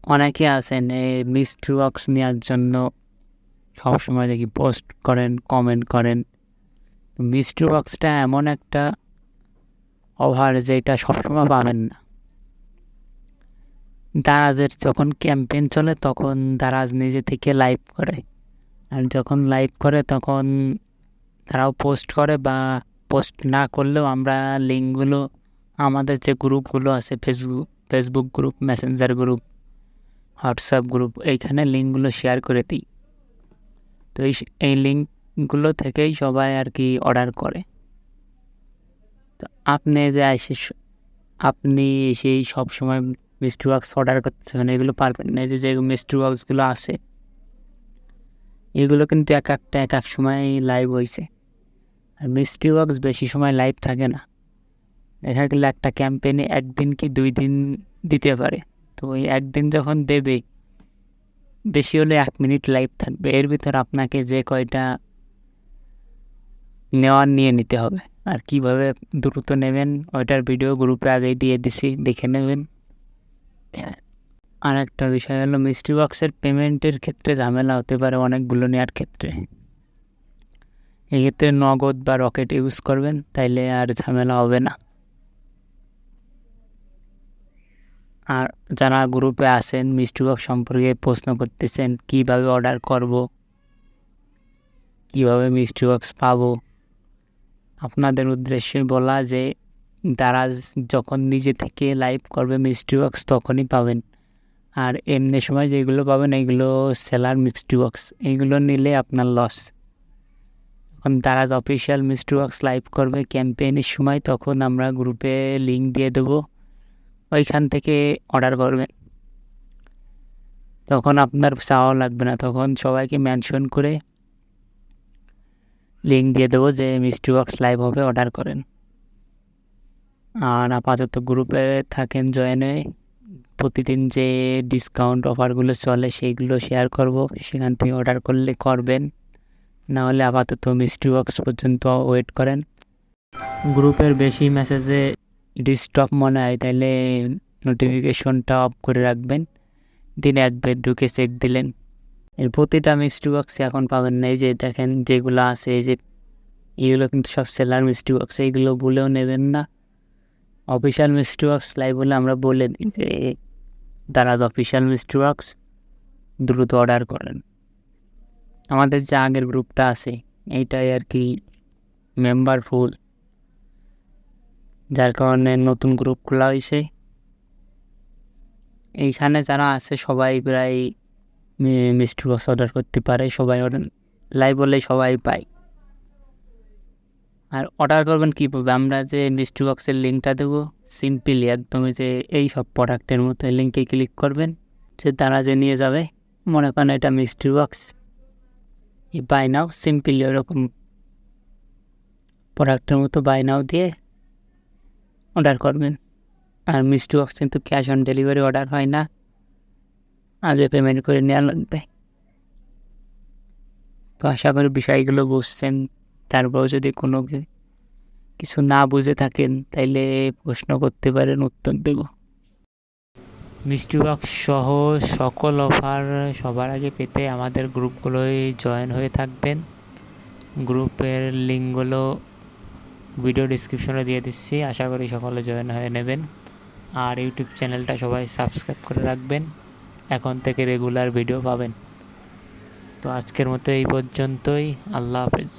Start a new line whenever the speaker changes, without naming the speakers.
অনেকে আছেন এই মিস্ট্রি বক্স নেওয়ার জন্য সবসময় দেখি পোস্ট করেন, কমেন্ট করেন। মিস্ট্রি বক্সটা এমন একটা অফার যেটা সবসময় পাবেন না। দারাজের যখন ক্যাম্পেইন চলে তখন দারাজ নিজে থেকে লাইভ করে, আর যখন লাইভ করে তখন তারাও পোস্ট করে, বা পোস্ট না করলেও আমরা লিঙ্কগুলো আমাদের যে গ্রুপগুলো আছে, Facebook group, Messenger group, WhatsApp group, এইখানে লিঙ্কগুলো শেয়ার করে দিই। তো এই লিঙ্কগুলো থেকেই সবাই আর কি অর্ডার করে। তো আপনি যে আপনি সেই সবসময় মিস্ট্রি বক্স অর্ডার করতেছেন, এগুলো পারবেন না। যে মিস্ট্রি বক্সগুলো আছে এগুলো কিন্তু এক এক সময় লাইভ হয়েছে, আর মিস্ট্রি বক্স বেশি সময় লাইভ থাকে না। দেখা গেলো একটা ক্যাম্পেইনে 1 দিন কি 2 দিন দিতে পারে। তো ওই 1 দিন যখন দেবে, বেশি হলে 1 মিনিট লাইভ থাকবে। এর ভিতর আপনাকে যে কয়টা নিয়ে নিতে হবে, আর কিভাবে দ্রুত নেবেন ওইটার ভিডিও গ্রুপে আগেই দিয়ে দিছি, দেখে নেবেন। আর একটা বিষয় হলো মিস্ট্রি বক্সের পেমেন্টের ক্ষেত্রে ঝামেলা হতে পারে অনেকগুলো নেওয়ার ক্ষেত্রে। এক্ষেত্রে নগদ বা রকেট ইউজ করবেন, তাইলে আর ঝামেলা হবে না। আর যারা গ্রুপে আছেন মিস্ট্রি বক্স সম্পর্কে প্রশ্ন করতেছেন, কিভাবে অর্ডার করব, কিভাবে মিস্ট্রি বক্স পাবো, আপনাদের উদ্দেশ্যে বলা যে দারাজ যখন নিজে থেকে লাইভ করবে মিস্ট্রি বক্স তখনই পাবেন। আর এমনি সময় যেগুলো পাবেন এইগুলো সেলার মিস্ট্রি বক্স, এইগুলো নিলে আপনার লস। যখন Daraz official mystery box live করবে ক্যাম্পেইনের সময়, তখন আমরা গ্রুপে লিঙ্ক দিয়ে দেবো, ওইখান থেকে অর্ডার করবেন। তখন আপনার চাওয়া লাগবে না, তখন সবাইকে মেনশন করে লিঙ্ক দিয়ে দেবো যে মিস্ট্রি বক্স লাইভ হবে, অর্ডার করেন। আর আপাতত গ্রুপে থাকেন, জয়েন হয়ে প্রতিদিন যে ডিসকাউন্ট অফারগুলো চলে সেইগুলো শেয়ার করব, সেখান থেকে অর্ডার করলে করবেন, নাহলে আপাতত মিস্ট্রি বক্স পর্যন্ত ওয়েট করেন। গ্রুপের বেশি মেসেজে ডিস্টার্ব মনে হয়, তাইলে নোটিফিকেশনটা অফ করে রাখবেন। দিনে একবার ঢুকে চেক দিলেন। এর প্রতিটা মিস্ট্রি বক্স এখন পাবেন না। এই যে দেখেন যেগুলো আছে, এই যে এইগুলো কিন্তু সব সেলার মিস্ট্রি বক্স, এইগুলো বলেও নেবেন না। অফিসিয়াল মিস্ট্রি বক্স লাইভ বলে আমরা বলে দিই যে দারাজ অফিসিয়াল মিস্ট্রি বক্স, দ্রুত অর্ডার করেন। আমাদের যে আগের গ্রুপটা আছে এইটাই আর কি মেম্বার ফুল, যার কারণে নতুন গ্রুপ খোলা হয়েছে। এইখানে যারা আছে সবাই প্রায় মিস্ট্রি বক্স অর্ডার করতে পারে, সবাই অর্ডার লাইভ বললে সবাই পায়। আর অর্ডার করবেন কীভাবে, আমরা যে মিস্ট্রি বক্সের লিঙ্কটা দেবো, সিম্পলি একদমই যে এই সব প্রোডাক্টের মতো লিঙ্কে ক্লিক করবেন, যে তারা যে নিয়ে যাবে। মনে করেন এটা mystery box, buy now, simply ওরকম প্রোডাক্টের মতো বাই নাও দিয়ে অর্ডার করবেন। আর মিস্ট্রি বক্স কিন্তু ক্যাশ অন ডেলিভারি অর্ডার হয় না, আগে পেমেন্ট করে নেওয়া লাগবে। তো আশা করি বিষয়গুলো বুঝছেন। তারপরেও যদি কোনো কিছু না বুঝে থাকেন তাইলে প্রশ্ন করতে পারেন, উত্তর দেব। মিস্ট্রি বক্স সহ সকল অফার সবার আগে পেতে আমাদের গ্রুপগুলোয় জয়েন হয়ে থাকবেন। গ্রুপের লিঙ্কগুলো ভিডিও ডিসক্রিপশনে দিয়ে দিচ্ছি, আশা করি সকলে জয়েন হয়ে নেবেন। আর ইউটিউব চ্যানেলটা সবাই সাবস্ক্রাইব করে রাখবেন, এখন থেকে রেগুলার ভিডিও পাবেন। তো আজকের মতো এই পর্যন্তই, আল্লাহ হাফেজ।